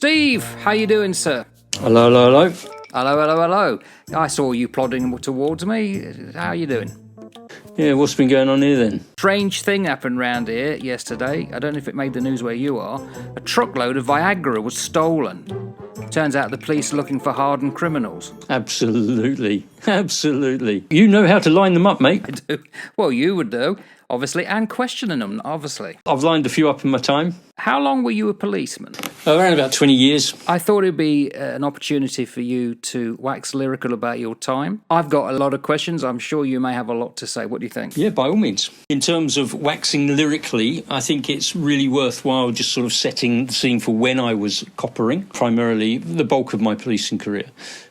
Steve, how you doing, sir? Hello, hello, hello. Hello, hello, hello. I saw you plodding towards me. How you doing? Yeah, what's been going on here then? Strange thing happened round here yesterday. I don't know if it made the news where you are. A truckload of Viagra was stolen. Turns out the police are looking for hardened criminals. Absolutely, absolutely. You know how to line them up, mate. I do. Well, you would do, obviously, and questioning them, obviously. I've lined a few up in my time. How long were you a policeman? Around about 20 years. I thought it'd be an opportunity for you to wax lyrical about your time. I've got a lot of questions. I'm sure you may have a lot to say. What do you think? Yeah, by all means. In terms of waxing lyrically, I think it's really worthwhile just sort of setting the scene for when I was coppering, primarily the bulk of my policing career.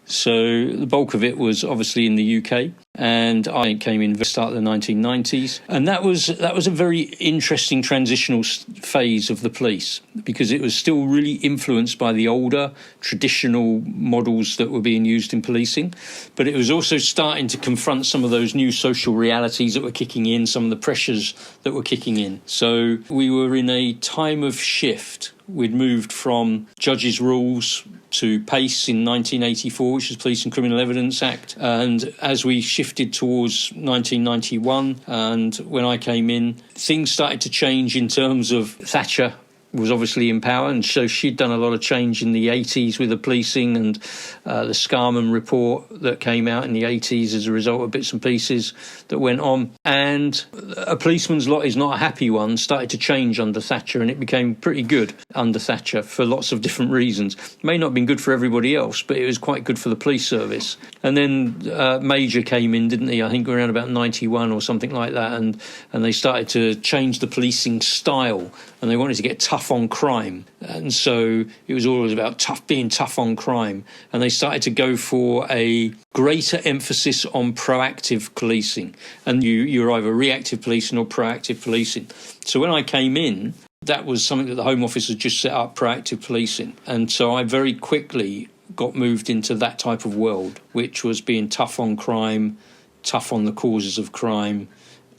So the bulk of it was obviously in the UK, and I came in the start of the 1990s, and that was a very interesting transitional phase of the police, because it was still really influenced by the older traditional models that were being used in policing, but it was also starting to confront some of those new social realities that were kicking in, some of the pressures that were kicking in. So we were in a time of shift. We'd moved from judges' rules to PACE in 1984, which is Police and Criminal Evidence Act. And as we shifted towards 1991, and when I came in, things started to change in terms of Thatcher was obviously in power, and so she'd done a lot of change in the 80s with the policing, and the Scarman report that came out in the 80s as a result of bits and pieces that went on. And a policeman's lot is not a happy one started to change under Thatcher, and it became pretty good under Thatcher for lots of different reasons. It may not have been good for everybody else, but it was quite good for the police service. And then Major came in, didn't he? I think around about 91 or something like that, and they started to change the policing style, and they wanted to get tough on crime, and so it was always about being tough on crime, and they started to go for a greater emphasis on proactive policing, and you're either reactive policing or proactive policing. So when I came in, that was something that the Home Office had just set up, proactive policing, and so I very quickly got moved into that type of world, which was being tough on crime, tough on the causes of crime,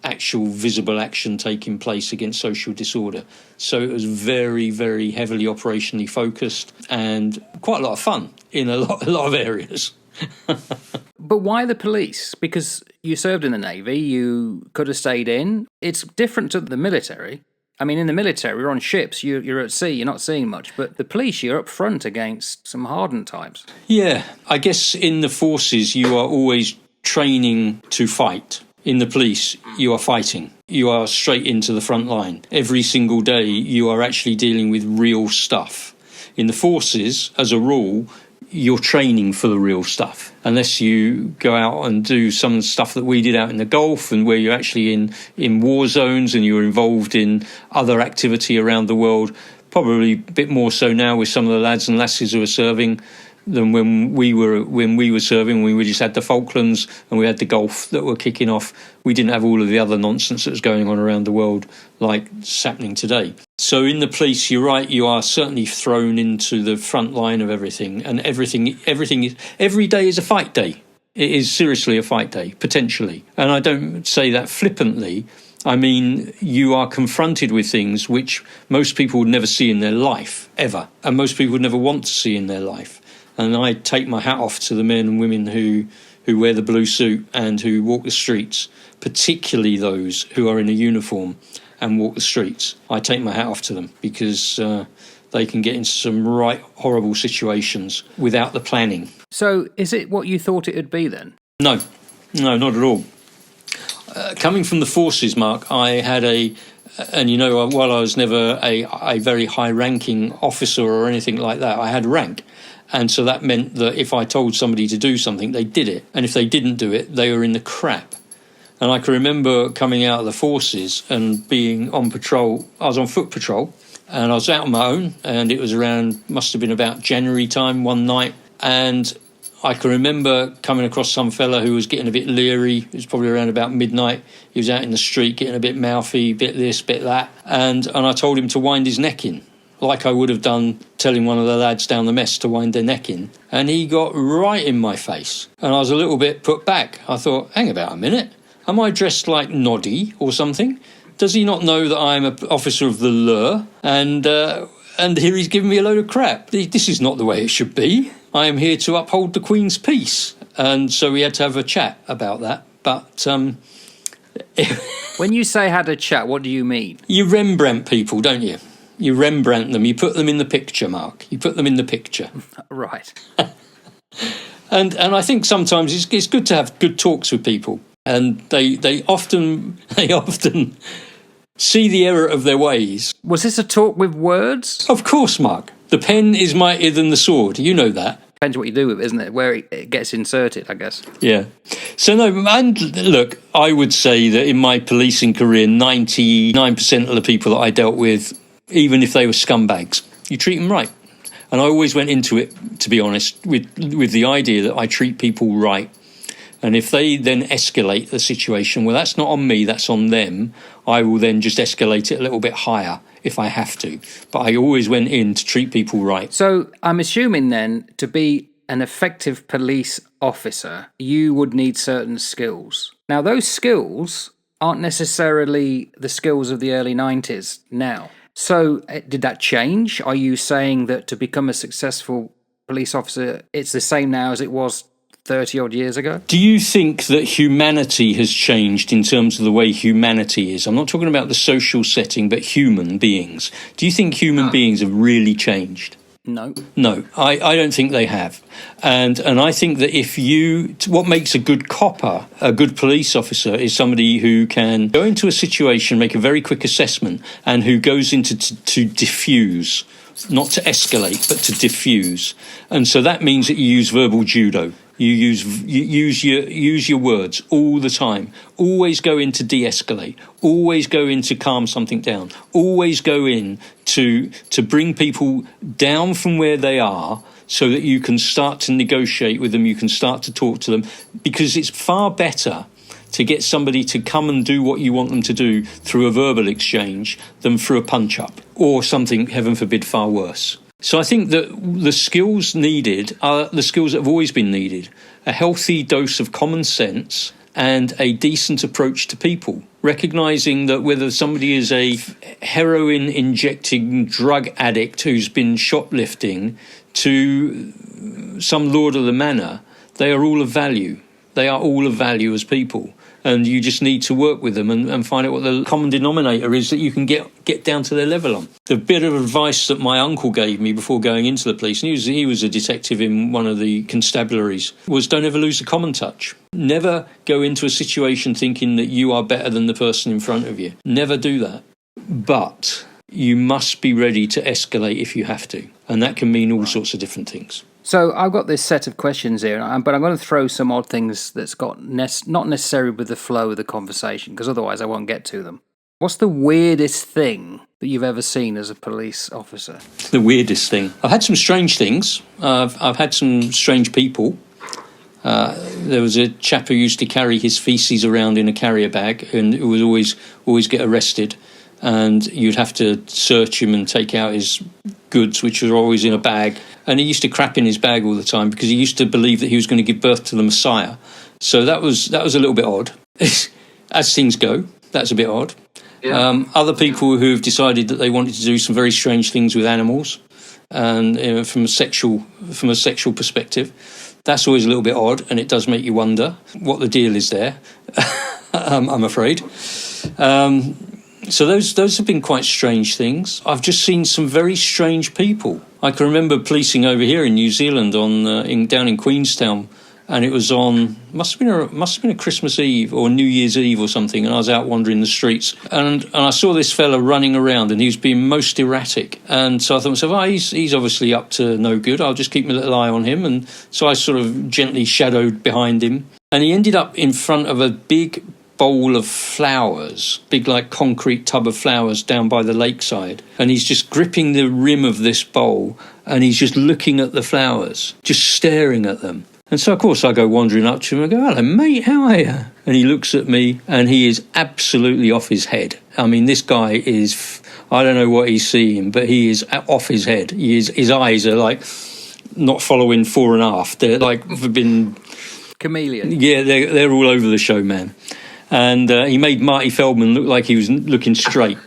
actual visible action taking place against social disorder. So it was very, very heavily operationally focused and quite a lot of fun in a lot of areas. But why the police? Because you served in the Navy, you could have stayed in. It's different to the military. I mean, in the military, you're on ships, you're at sea, you're not seeing much. But the police, you're up front against some hardened types. Yeah, I guess in the forces, you are always training to fight. In the police, you are fighting. You are straight into the front line. Every single day, you are actually dealing with real stuff. In the forces, as a rule, you're training for the real stuff. Unless you go out and do some stuff that we did out in the Gulf, and where you're actually in war zones and you're involved in other activity around the world, probably a bit more so now with some of the lads and lasses who are serving than when we were serving. We just had the Falklands and we had the Gulf that were kicking off. We didn't have all of the other nonsense that was going on around the world like it's happening today. So in the police, you're right, you are certainly thrown into the front line of everything, and every day is a fight day. It is seriously a fight day, potentially. And I don't say that flippantly. I mean, you are confronted with things which most people would never see in their life, ever, and most people would never want to see in their life. And I take my hat off to the men and women who wear the blue suit and who walk the streets, particularly those who are in a uniform and walk the streets. I take my hat off to them, because they can get into some right horrible situations without the planning. So is it what you thought it would be then? No, not at all. Coming from the forces, Mark, I had while I was never a very high-ranking officer or anything like that, I had rank. And so that meant that if I told somebody to do something, they did it. And if they didn't do it, they were in the crap. And I can remember coming out of the forces and being on patrol. I was on foot patrol, and I was out on my own, and it was must have been about January time one night. And I can remember coming across some fella who was getting a bit leery. It was probably around about midnight. He was out in the street getting a bit mouthy, bit this, bit that. And I told him to wind his neck in, like I would have done telling one of the lads down the mess to wind their neck in. And he got right in my face. And I was a little bit put back. I thought, hang about a minute. Am I dressed like Noddy or something? Does he not know that I'm an officer of the law? And And here he's giving me a load of crap. This is not the way it should be. I am here to uphold the Queen's peace. And so we had to have a chat about that. But when you say had a chat, what do you mean? You Rembrandt people, don't you? You Rembrandt them. You put them in the picture, Mark. You put them in the picture. Right. And I think sometimes it's good to have good talks with people. And they often see the error of their ways. Was this a talk with words? Of course, Mark. The pen is mightier than the sword. You know that. Depends what you do with it, isn't it? Where it gets inserted, I guess. Yeah. So, no, and look, I would say that in my policing career, 99% of the people that I dealt with, even if they were scumbags, you treat them right. And I always went into it, to be honest, with the idea that I treat people right. And if they then escalate the situation, well, that's not on me, that's on them. I will then just escalate it a little bit higher if I have to. But I always went in to treat people right. So I'm assuming then to be an effective police officer, you would need certain skills. Now, those skills aren't necessarily the skills of the early 90s now. So did that change? Are you saying that to become a successful police officer, it's the same now as it was 30 odd years ago? Do you think that humanity has changed in terms of the way humanity is? I'm not talking about the social setting, but human beings. Do you think human beings have really changed? No. No, I don't think they have. And I think that what makes a good copper, a good police officer, is somebody who can go into a situation, make a very quick assessment, and who goes into to diffuse, not to escalate, but to diffuse. And so that means that you use verbal judo. You use your words all the time. Always go in to de-escalate. Always go in to calm something down. Always go in to bring people down from where they are so that you can start to negotiate with them. You can start to talk to them, because it's far better to get somebody to come and do what you want them to do through a verbal exchange than through a punch-up or something, heaven forbid, far worse. So I think that the skills needed are the skills that have always been needed. A healthy dose of common sense and a decent approach to people. Recognising that whether somebody is a heroin-injecting drug addict who's been shoplifting to some lord of the manor, they are all of value. They are all of value as people. And you just need to work with them and find out what the common denominator is that you can get down to their level on. The bit of advice that my uncle gave me before going into the police, and he was a detective in one of the constabularies, was don't ever lose the common touch. Never go into a situation thinking that you are better than the person in front of you. Never do that. But you must be ready to escalate if you have to. And that can mean all sorts of different things. So I've got this set of questions here, but I'm going to throw some odd things that's got not necessarily with the flow of the conversation, because otherwise I won't get to them. What's the weirdest thing that you've ever seen as a police officer? The weirdest thing? I've had some strange things. I've had some strange people. There was a chap who used to carry his faeces around in a carrier bag and who would always get arrested. And you'd have to search him and take out his goods, which were always in a bag. And he used to crap in his bag all the time because he used to believe that he was going to give birth to the Messiah. So that was a little bit odd. As things go, that's a bit odd. Yeah. Other people who have decided that they wanted to do some very strange things with animals, and from a sexual perspective, that's always a little bit odd, and it does make you wonder what the deal is there. I'm afraid. So those have been quite strange things. I've just seen some very strange people. I can remember policing over here in New Zealand down in Queenstown, and it was on must have been a Christmas Eve or New Year's Eve or something, and I was out wandering the streets, and I saw this fella running around, and he was being most erratic, and so I thought to myself, he's obviously up to no good. I'll just keep my little eye on him, and so I sort of gently shadowed behind him, and he ended up in front of a big bowl of flowers, big like concrete tub of flowers down by the lakeside, and he's just gripping the rim of this bowl and he's just looking at the flowers, just staring at them. And so of course I go wandering up to him and I go, "Hello mate, how are you?" And he looks at me and he is absolutely off his head. I mean, this guy is, I don't know what he's seeing, but he is off his head. His eyes are like not following 4.5. They're like been chameleon. Yeah, they're all over the show, man. And he made Marty Feldman look like he was looking straight.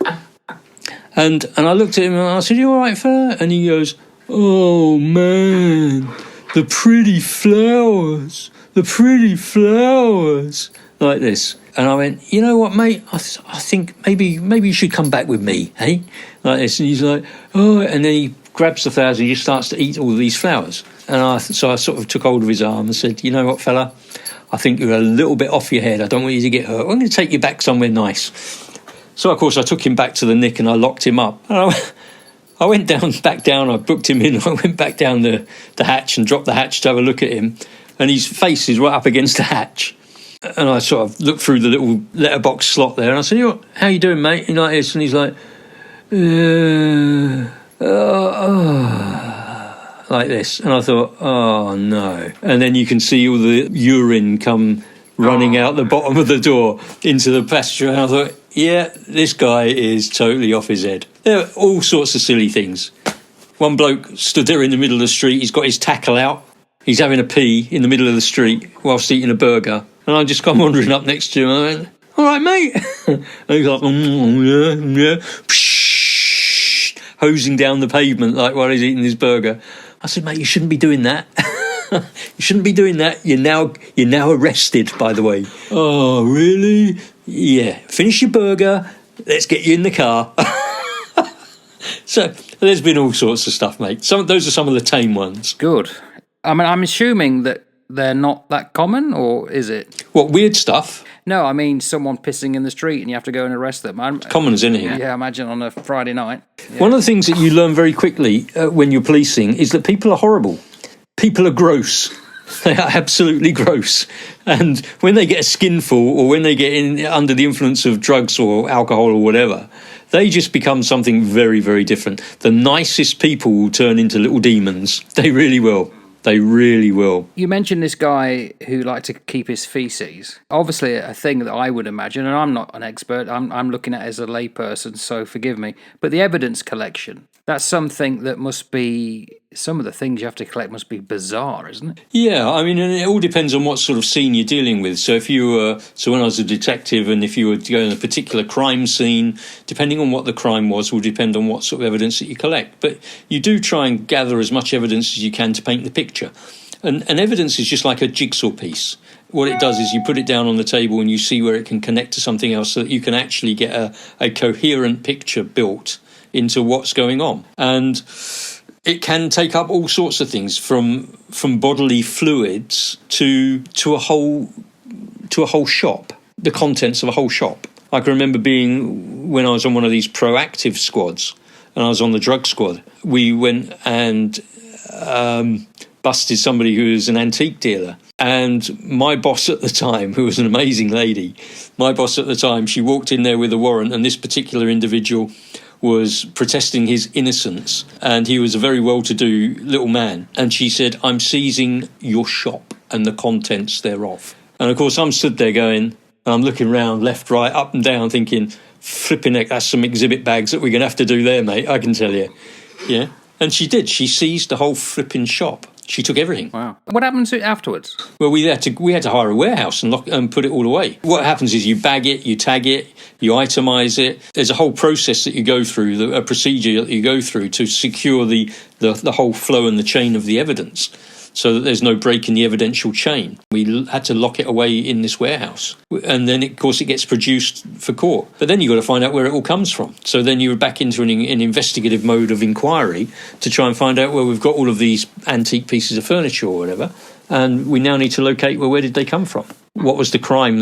And I looked at him and I said, "You all right, fella?" And he goes, "Oh, man, the pretty flowers, like this." And I went, "You know what, mate? I think maybe you should come back with me, eh?" Like this. And he's like, "Oh," and then he grabs the flowers and he just starts to eat all of these flowers. And so I sort of took hold of his arm and said, "You know what, fella? I think you're a little bit off your head. I don't want you to get hurt. I'm going to take you back somewhere nice." So, of course, I took him back to the Nick and I locked him up. And I went back down, I booked him in, I went back down the hatch and dropped the hatch to have a look at him. And his face is right up against the hatch. And I sort of looked through the little letterbox slot there and I said, "How you doing, mate?" And like this. And he's like, like this. And I thought, "Oh, no." And then you can see all the urine come running out the bottom of the door into the pasture. And I thought, yeah, this guy is totally off his head. There are all sorts of silly things. One bloke stood there in the middle of the street. He's got his tackle out. He's having a pee in the middle of the street whilst eating a burger. And I just come wandering up next to him. And I went, "All right, mate." And he's like, yeah. Psh, hosing down the pavement like while he's eating his burger. I said, "Mate, you shouldn't be doing that." "You shouldn't be doing that. You're now arrested, by the way." "Oh, really?" "Yeah. Finish your burger. Let's get you in the car." So there's been all sorts of stuff, mate. Those are some of the tame ones. Good. I mean, I'm assuming that they're not that common, or is it? What, weird stuff? No, I mean someone pissing in the street and you have to go and arrest them. Common as anything. Yeah, imagine on a Friday night. Yeah. One of the things that you learn very quickly when you're policing is that people are horrible. People are gross. They are absolutely gross. And when they get a skinful or when they get under the influence of drugs or alcohol or whatever, they just become something very, very different. The nicest people will turn into little demons. They really will. They really will. You mentioned this guy who liked to keep his feces. Obviously, a thing that I would imagine, and I'm not an expert, I'm looking at it as a layperson, so forgive me, but the evidence collection, that's something that must be, some of the things you have to collect must be bizarre, isn't it? Yeah, I mean, and it all depends on what sort of scene you're dealing with. So when I was a detective and if you were to go in a particular crime scene, depending on what the crime was, will depend on what sort of evidence that you collect. But you do try and gather as much evidence as you can to paint the picture. And evidence is just like a jigsaw piece. What it does is you put it down on the table and you see where it can connect to something else so that you can actually get a coherent picture built into what's going on. And it can take up all sorts of things from bodily fluids to a whole shop, the contents of a whole shop. I can remember being, when I was on one of these proactive squads and I was on the drug squad, we went and busted somebody who was an antique dealer. And my boss at the time, who was an amazing lady, she walked in there with a warrant, and this particular individual was protesting his innocence, and he was a very well-to-do little man. And she said, "I'm seizing your shop and the contents thereof." And of course I'm stood there going, and I'm looking round left, right, up and down thinking, flipping heck, that's some exhibit bags that we're going to have to do there, mate, I can tell you. Yeah. And she did. She seized the whole flipping shop. She took everything. Wow. What happened to it afterwards? Well, we had to hire a warehouse and put it all away. What happens is you bag it, you tag it, you itemise it. There's a whole process that you go through, a procedure that you go through to secure the whole flow and the chain of the evidence, so that there's no break in the evidential chain. We had to lock it away in this warehouse. And then, of course, it gets produced for court. But then you've got to find out where it all comes from. So then you're back into an investigative mode of inquiry to try and find out where we've got all of these antique pieces of furniture or whatever. And we now need to locate, well, where did they come from? What was the crime?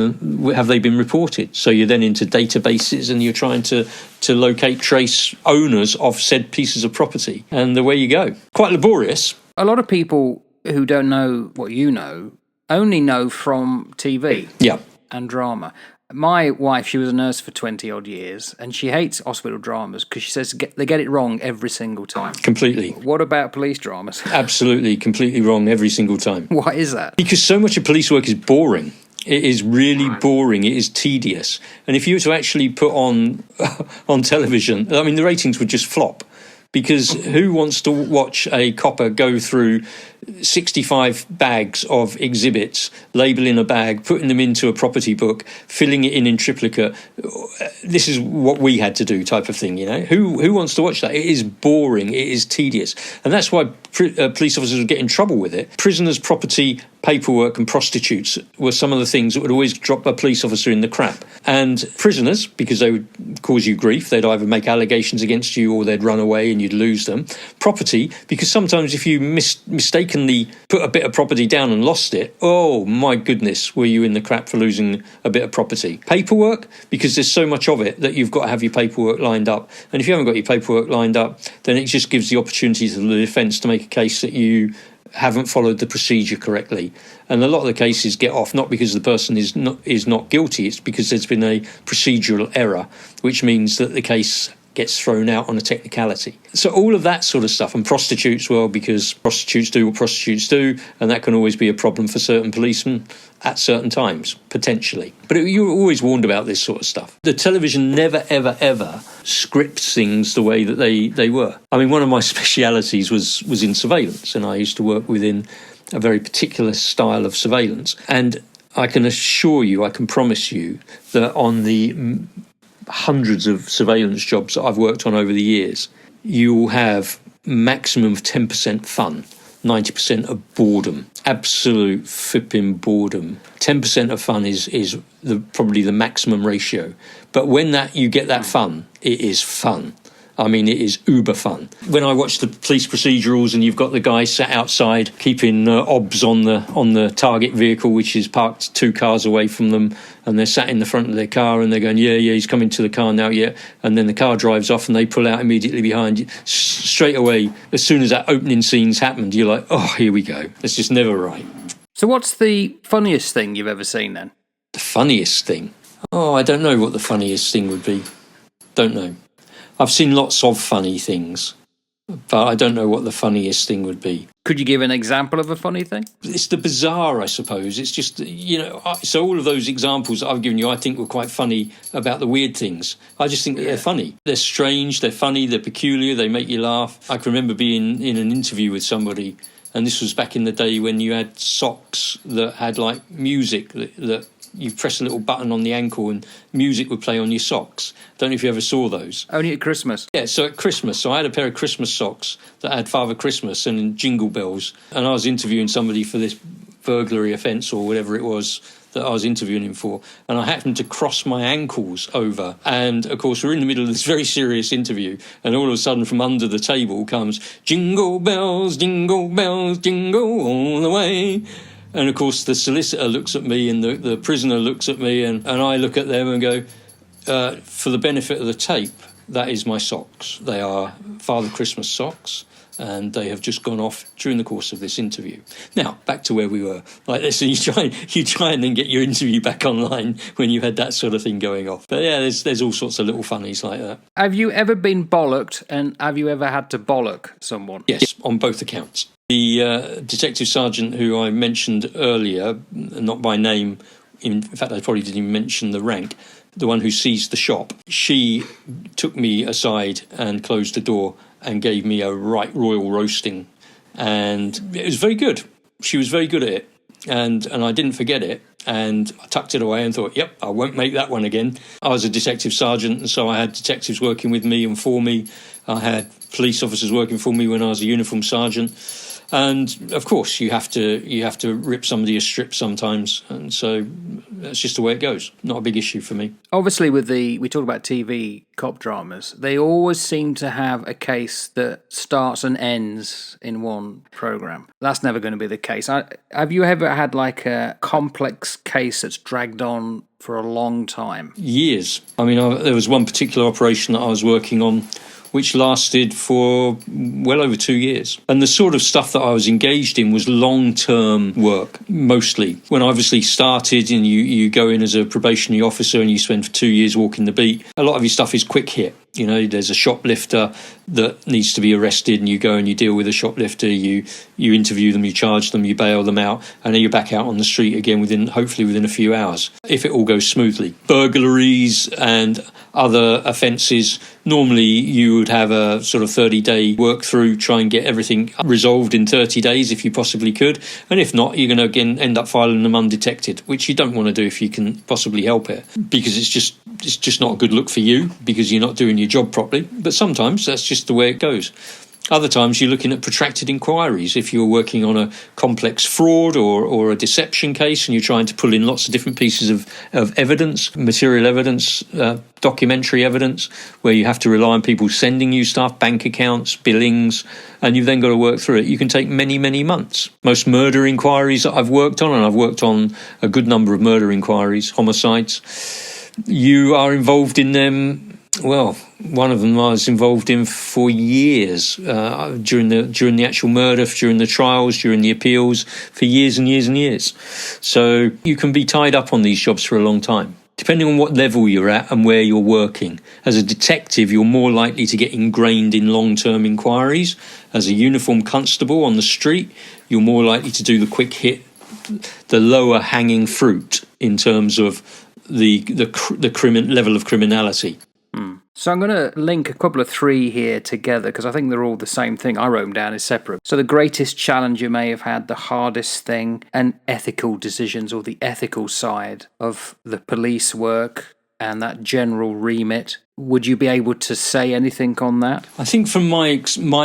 Have they been reported? So you're then into databases and you're trying to locate, trace owners of said pieces of property. And away you go. Quite laborious. A lot of people who don't know what you know only know from TV and drama. My wife, she was a nurse for 20 odd years, and she hates hospital dramas because she says they get it wrong every single time. Completely. What about police dramas? Absolutely, completely wrong every single time. Why is that? Because so much of police work is boring. It is really boring. It is tedious. And if you were to actually put on television, I mean, the ratings would just flop. because who wants to watch a copper go through 65 bags of exhibits, labelling a bag, putting them into a property book, filling it in triplicate? This is what we had to do, type of thing. Who wants to watch that? It is boring, it is tedious, and that's why police officers would get in trouble with it. Prisoners' property, paperwork and prostitutes were some of the things that would always drop a police officer in the crap. And prisoners, because they would cause you grief, they'd either make allegations against you or they'd run away and you'd lose them. Property, because sometimes if you mistakenly put a bit of property down and lost it, oh my goodness, were you in the crap for losing a bit of property. Paperwork, because there's so much of it that you've got to have your paperwork lined up. And if you haven't got your paperwork lined up, then it just gives the opportunity to the defence to make a case that you haven't followed the procedure correctly. And a lot of the cases get off not because the person is not guilty, it's because there's been a procedural error, which means that the case gets thrown out on a technicality. So all of that sort of stuff. And prostitutes, well, because prostitutes do what prostitutes do, and that can always be a problem for certain policemen at certain times, potentially. But you were always warned about this sort of stuff. The television never, ever, ever scripts things the way that they were. I mean, one of my specialities was in surveillance, and I used to work within a very particular style of surveillance. And I can assure you, I can promise you, that on the hundreds of surveillance jobs that I've worked on over the years, you will have maximum of 10% fun, 90% of boredom, absolute flipping boredom. 10% of fun is probably the maximum ratio. But when you get that fun, it is fun. I mean, it is uber fun. When I watch the police procedurals and you've got the guy sat outside keeping obs on the target vehicle, which is parked 2 cars away from them, and they're sat in the front of their car and they're going, yeah, he's coming to the car now, yeah. And then the car drives off and they pull out immediately behind you. Straight away, as soon as that opening scene's happened, you're like, oh, here we go. It's just never right. So what's the funniest thing you've ever seen then? The funniest thing? Oh, I don't know what the funniest thing would be. Don't know. I've seen lots of funny things, but I don't know what the funniest thing would be. Could you give an example of a funny thing? It's the bizarre, I suppose. It's just, so all of those examples that I've given you, I think were quite funny about the weird things. I just think that they're funny. They're strange, they're funny, they're peculiar, they make you laugh. I can remember being in an interview with somebody, and this was back in the day when you had socks that had like music that you press a little button on the ankle and music would play on your socks. Don't know if you ever saw those. Only at Christmas. Yeah, so at Christmas. So I had a pair of Christmas socks that had Father Christmas and Jingle Bells. And I was interviewing somebody for this burglary offence or whatever it was that I was interviewing him for. And I happened to cross my ankles over. And, of course, we're in the middle of this very serious interview. And all of a sudden, from under the table comes, jingle bells, jingle all the way. And, of course, the solicitor looks at me and the prisoner looks at me and I look at them and go, for the benefit of the tape, that is my socks. They are Father Christmas socks, and they have just gone off during the course of this interview. Now, back to where we were. Like, listen, you try and then get your interview back online when you had that sort of thing going off. But, yeah, there's all sorts of little funnies like that. Have you ever been bollocked, and have you ever had to bollock someone? Yes, on both accounts. The detective sergeant who I mentioned earlier, not by name, in fact I probably didn't even mention the rank, the one who seized the shop, she took me aside and closed the door and gave me a right royal roasting. And it was very good. She was very good at it. And I didn't forget it. And I tucked it away and thought, yep, I won't make that one again. I was a detective sergeant, and so I had detectives working with me and for me. I had police officers working for me when I was a uniform sergeant. And of course, you have to rip somebody a strip sometimes, and so that's just the way it goes. Not a big issue for me. Obviously, we talk about TV cop dramas. They always seem to have a case that starts and ends in one program. That's never going to be the case. Have you ever had like a complex case that's dragged on for a long time? Years. I mean, there was one particular operation that I was working on, which lasted for well over 2 years. And the sort of stuff that I was engaged in was long-term work, mostly. When I obviously started and you go in as a probationary officer and you spend 2 years walking the beat, a lot of your stuff is quick hit. You know, there's a shoplifter that needs to be arrested, and you go and you deal with a shoplifter, you interview them, you charge them, you bail them out, and then you're back out on the street again hopefully within a few hours, if it all goes smoothly. Burglaries and other offences, normally you would have a sort of 30-day work through, try and get everything resolved in 30 days if you possibly could, and if not, you're going to again end up filing them undetected, which you don't want to do if you can possibly help it, because it's just not a good look for you, because you're not doing your job properly. But sometimes that's just the way it goes. Other times you're looking at protracted inquiries. If you're working on a complex fraud or a deception case and you're trying to pull in lots of different pieces of evidence, material evidence, documentary evidence, where you have to rely on people sending you stuff, bank accounts, billings, and you've then got to work through it, you can take many, many months. Most murder inquiries that I've worked on, and I've worked on a good number of murder inquiries, homicides, you are involved in them. Well, one of them I was involved in for years, during the actual murder, during the trials, during the appeals, for years and years and years. So you can be tied up on these jobs for a long time, depending on what level you're at and where you're working. As a detective, you're more likely to get ingrained in long-term inquiries. As a uniformed constable on the street, you're more likely to do the quick hit, the lower hanging fruit in terms of the level of criminality. So I'm going to link a couple of three here together because I think they're all the same thing. I wrote them down as separate. So the greatest challenge you may have had, the hardest thing, and ethical decisions, or the ethical side of the police work and that general remit. Would you be able to say anything on that? I think from my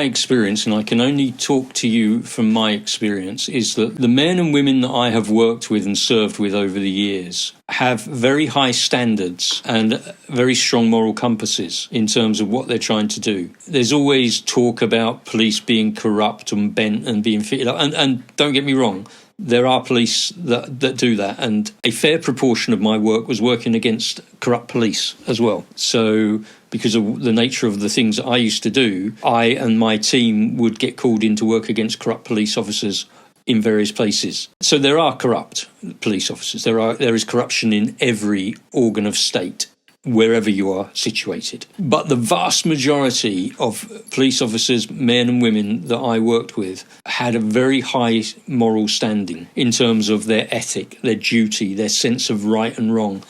experience, and I can only talk to you from my experience, is that the men and women that I have worked with and served with over the years have very high standards and very strong moral compasses in terms of what they're trying to do. There's always talk about police being corrupt and bent and being fitted up. And don't get me wrong, there are police that do that, and a fair proportion of my work was working against corrupt police as well. So because of the nature of the things that I used to do, I and my team would get called in to work against corrupt police officers in various places. So there are corrupt police officers. There is corruption in every organ of state, wherever you are situated. But the vast majority of police officers, men and women that I worked with, had a very high moral standing in terms of their ethic, their duty, their sense of right and wrong.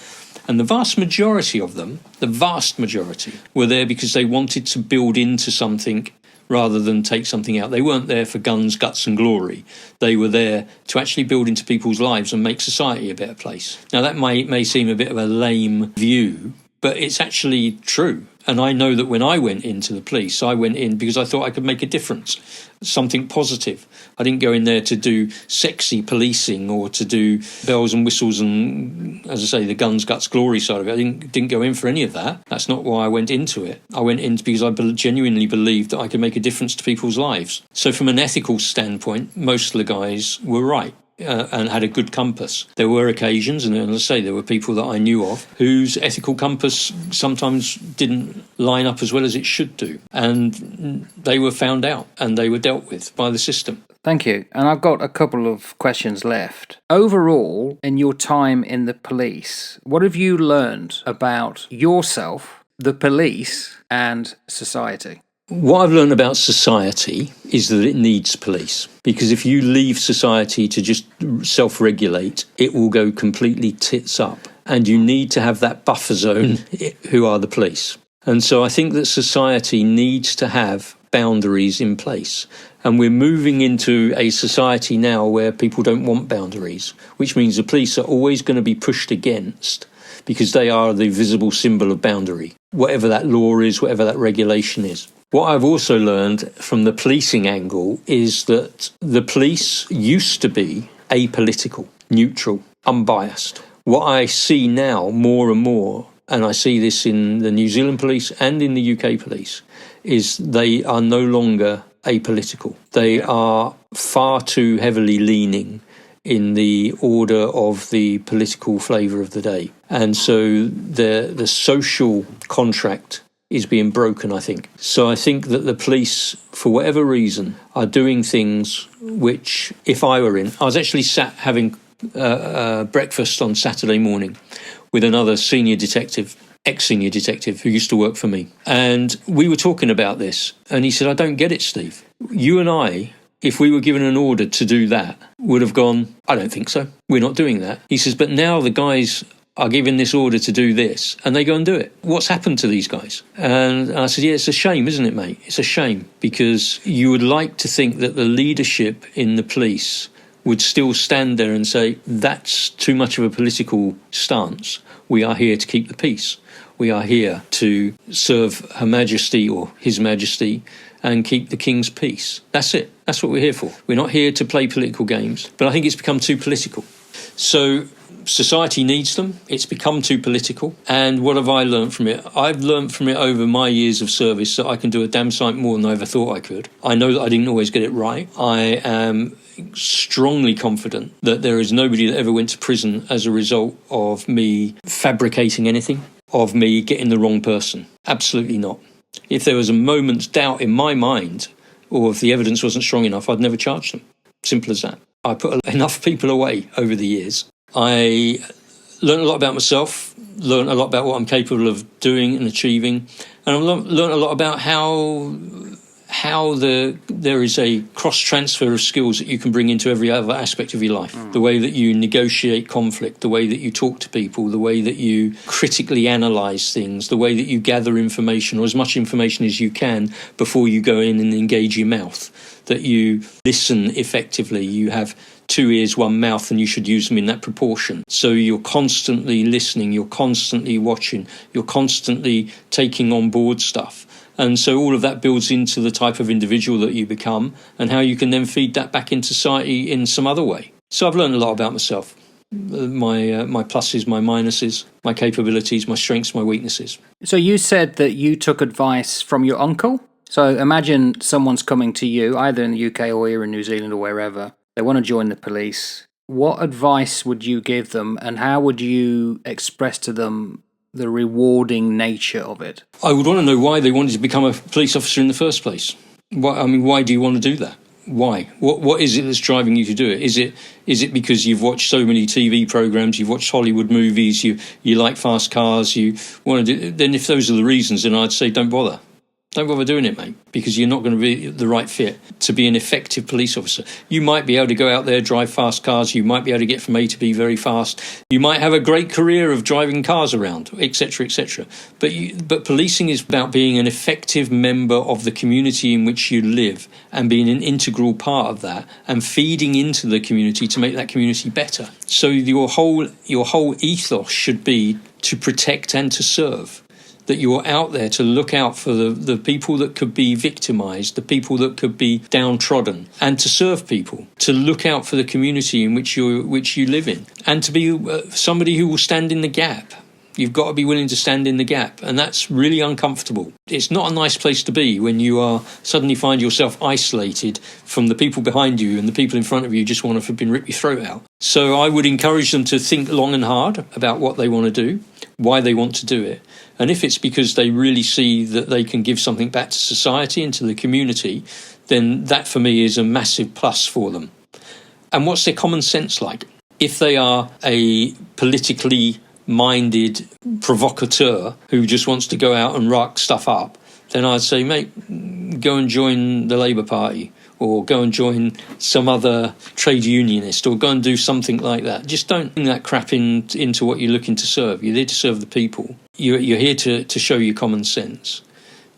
And the vast majority of them, were there because they wanted to build into something rather than take something out. They weren't there for guns, guts and glory. They were there to actually build into people's lives and make society a better place. Now, that may seem a bit of a lame view, but it's actually true. And I know that when I went into the police, I went in because I thought I could make a difference, something positive. I didn't go in there to do sexy policing or to do bells and whistles and, as I say, the guns, guts, glory side of it. I didn't go in for any of that. That's not why I went into it. I went in because I genuinely believed that I could make a difference to people's lives. So from an ethical standpoint, most of the guys were right. And had a good compass. There were occasions, and as I say, there were people that I knew of whose ethical compass sometimes didn't line up as well as it should do. And they were found out and they were dealt with by the system. Thank you. And I've got a couple of questions left. Overall, in your time in the police, what have you learned about yourself, the police, and society? What I've learned about society is that it needs police, because if you leave society to just self-regulate, it will go completely tits up. And you need to have that buffer zone, who are the police. And so I think that society needs to have boundaries in place. And we're moving into a society now where people don't want boundaries, which means the police are always going to be pushed against, because they are the visible symbol of boundary, whatever that law is, whatever that regulation is. What I've also learned from the policing angle is that the police used to be apolitical, neutral, unbiased. What I see now more and more, and I see this in the New Zealand police and in the UK police, is they are no longer apolitical. They are far too heavily leaning in the order of the political flavour of the day. And so the social contract is being broken, I think. So I think that the police, for whatever reason, are doing things which, if I were in... I was actually sat having breakfast on Saturday morning with another senior detective, ex-senior detective who used to work for me. And we were talking about this. And he said, I don't get it, Steve. You and I, if we were given an order to do that, would have gone, I don't think so. We're not doing that. He says, but now the guys are given this order to do this, and they go and do it. What's happened to these guys? And I said, yeah, it's a shame, isn't it, mate? It's a shame, because you would like to think that the leadership in the police would still stand there and say, that's too much of a political stance. We are here to keep the peace. We are here to serve Her Majesty or His Majesty and keep the King's peace. That's it. That's what we're here for. We're not here to play political games. But I think it's become too political. So society needs them. It's become too political. And what have I learned from it? I've learned from it over my years of service that I can do a damn sight more than I ever thought I could. I know that I didn't always get it right. I am strongly confident that there is nobody that ever went to prison as a result of me fabricating anything, of me getting the wrong person. Absolutely not. If there was a moment's doubt in my mind, or if the evidence wasn't strong enough, I'd never charge them. Simple as that. I put enough people away over the years. I learned a lot about myself, learned a lot about what I'm capable of doing and achieving, and I've learned a lot about how there is a cross-transfer of skills that you can bring into every other aspect of your life. The way that you negotiate conflict, the way that you talk to people, the way that you critically analyse things, the way that you gather information, or as much information as you can before you go in and engage your mouth, that you listen effectively. You have 2 ears, 1 mouth, and you should use them in that proportion. So you're constantly listening, you're constantly watching, you're constantly taking on board stuff. And so all of that builds into the type of individual that you become and how you can then feed that back into society in some other way. So I've learned a lot about myself, my pluses, my minuses, my capabilities, my strengths, my weaknesses. So you said that you took advice from your uncle. So imagine someone's coming to you, either in the UK or here in New Zealand or wherever. They want to join the police. What advice would you give them, and how would you express to them the rewarding nature of it? I would want to know why they wanted to become a police officer in the first place. Why do you want to do that? Why? What is it that's driving you to do it? Is it because you've watched so many TV programs, you've watched Hollywood movies, you like fast cars, you want to do? Then if those are the reasons, then I'd say don't bother. Don't bother doing it, mate, because you're not going to be the right fit to be an effective police officer. You might be able to go out there, drive fast cars. You might be able to get from A to B very fast. You might have a great career of driving cars around, etc., etc. But policing is about being an effective member of the community in which you live and being an integral part of that and feeding into the community to make that community better. So your whole ethos should be to protect and to serve. That you're out there to look out for the people that could be victimised, the people that could be downtrodden, and to serve people, to look out for the community in which you live in, and to be somebody who will stand in the gap. You've got to be willing to stand in the gap, and that's really uncomfortable. It's not a nice place to be when you are suddenly find yourself isolated from the people behind you, and the people in front of you just want to rip your throat out. So I would encourage them to think long and hard about what they want to do, why they want to do it. And if it's because they really see that they can give something back to society and to the community, then that for me is a massive plus for them. And what's their common sense like? If they are a politically minded provocateur who just wants to go out and rock stuff up, then I'd say, mate, go and join the Labour Party, or go and join some other trade unionist, or go and do something like that. Just don't bring that crap into what you're looking to serve. You're there to serve the people. You're here to show your common sense.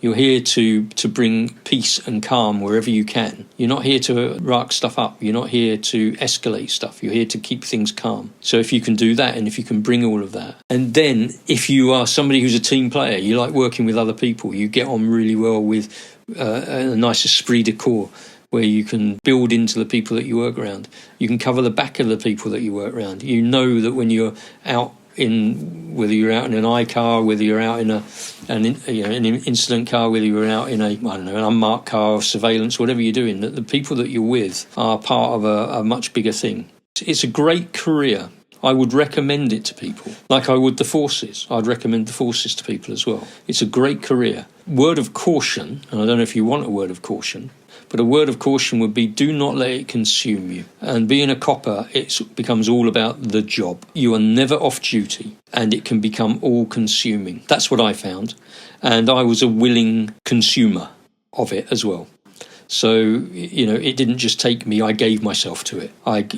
You're here to bring peace and calm wherever you can. You're not here to rack stuff up. You're not here to escalate stuff. You're here to keep things calm. So if you can do that, and if you can bring all of that, and then if you are somebody who's a team player, you like working with other people, you get on really well with a nice esprit de corps, where you can build into the people that you work around. You can cover the back of the people that you work around. You know that when you're out whether you're out in an I car, whether you're out in an incident car, whether you're out in an unmarked car or surveillance, whatever you're doing, that the people that you're with are part of a much bigger thing. It's a great career. I would recommend it to people, like I would the forces. I'd recommend the forces to people as well. It's a great career. Word of caution, and I don't know if you want a word of caution, but a word of caution would be do not let it consume you. And being a copper, it becomes all about the job. You are never off duty, and it can become all-consuming. That's what I found. And I was a willing consumer of it as well. So, it didn't just take me, I gave myself to it.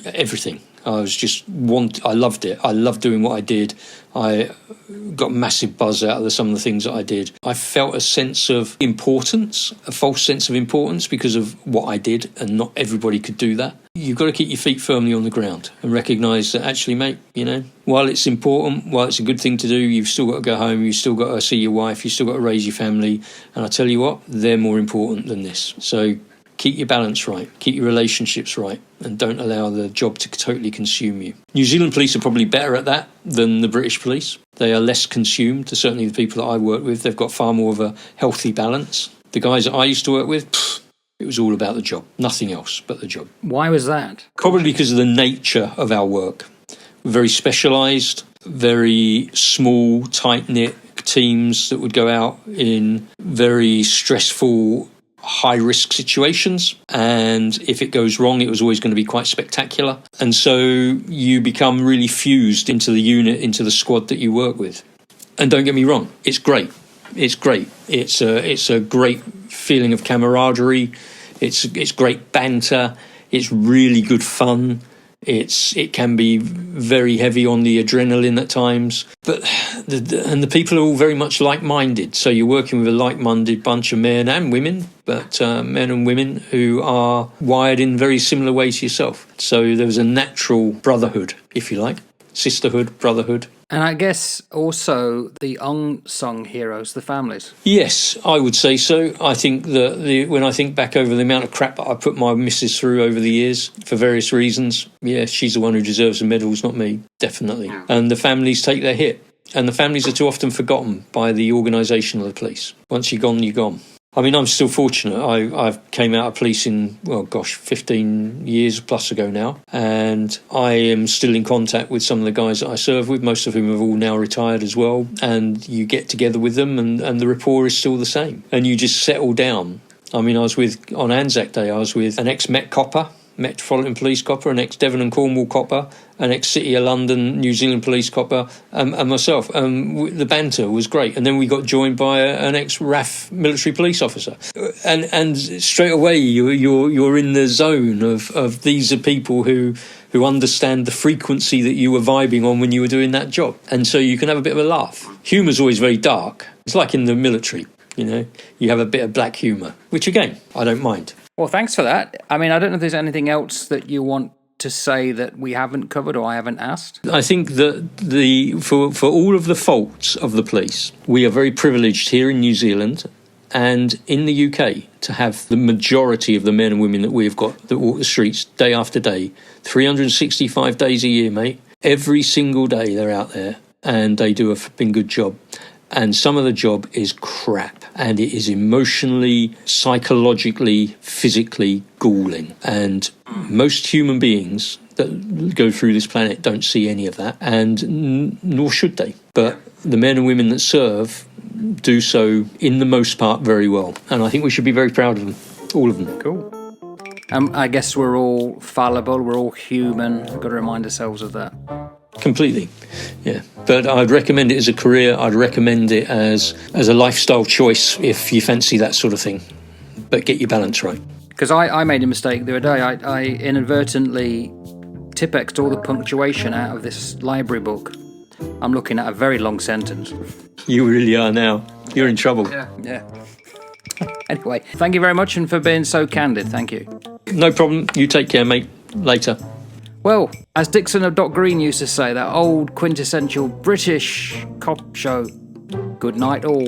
Everything. I loved it. I loved doing what I did. I got massive buzz out of some of the things that I did. I felt a sense of importance, a false sense of importance because of what I did, and not everybody could do that. You've got to keep your feet firmly on the ground and recognise that actually, mate, while it's important, while it's a good thing to do, you've still got to go home, you've still got to see your wife, you've still got to raise your family. And I tell you what, they're more important than this. So keep your balance right, keep your relationships right, and don't allow the job to totally consume you. New Zealand police are probably better at that than the British police. They are less consumed, certainly the people that I work with. They've got far more of a healthy balance. The guys that I used to work with, it was all about the job, nothing else but the job. Why was that? Probably because of the nature of our work. We're very specialised, very small, tight-knit teams that would go out in very stressful, high-risk situations, and if it goes wrong, it was always going to be quite spectacular. And so you become really fused into the unit, into the squad that you work with. And don't get me wrong, it's great. It's great. It's a great feeling of camaraderie. It's great banter. It's really good fun. It can be very heavy on the adrenaline at times, but the people are all very much like-minded. So you're working with a like-minded bunch of men and women, but men and women who are wired in very similar ways to yourself. So there was a natural brotherhood, if you like, sisterhood, brotherhood. And I guess also the unsung heroes, the families. Yes, I would say so. I think that when I think back over the amount of crap that I put my missus through over the years for various reasons, yeah, she's the one who deserves the medals, not me, definitely. And the families take their hit. And the families are too often forgotten by the organisation of the police. Once you're gone, you're gone. I mean, I'm still fortunate. I've came out of policing, 15 years plus ago now, and I am still in contact with some of the guys that I serve with, most of whom have all now retired as well, and you get together with them and the rapport is still the same, and you just settle down. I mean, on Anzac Day, I was with an ex-Met copper, Metropolitan Police copper, an ex-Devon and Cornwall copper, an ex-City of London, New Zealand Police copper, and myself. The banter was great. And then we got joined by an ex-RAF military police officer. And straight away, you're in the zone of these are people who understand the frequency that you were vibing on when you were doing that job. And so you can have a bit of a laugh. Humour's always very dark. It's like in the military, you have a bit of black humour, which again, I don't mind. Well, thanks for that. I mean, I don't know if there's anything else that you want to say that we haven't covered or I haven't asked. I think that for all of the faults of the police, we are very privileged here in New Zealand and in the UK to have the majority of the men and women that we've got that walk the streets day after day, 365 days a year, mate. Every single day they're out there and they do a flipping good job. And some of the job is crap, and it is emotionally, psychologically, physically galling. And most human beings that go through this planet don't see any of that, and nor should they. But the men and women that serve do so, in the most part, very well. And I think we should be very proud of them, all of them. Cool. I guess we're all fallible, we're all human. We've got to remind ourselves of that. Completely, yeah. But I'd recommend it as a career. I'd recommend it as a lifestyle choice if you fancy that sort of thing. But get your balance right. Because I made a mistake the other day. I inadvertently Tipp-X'd all the punctuation out of this library book. I'm looking at a very long sentence. You really are now. You're in trouble. Yeah. Anyway, thank you very much and for being so candid. Thank you. No problem. You take care, mate. Later. Well, as Dixon of Dock Green used to say, that old quintessential British cop show, good night all.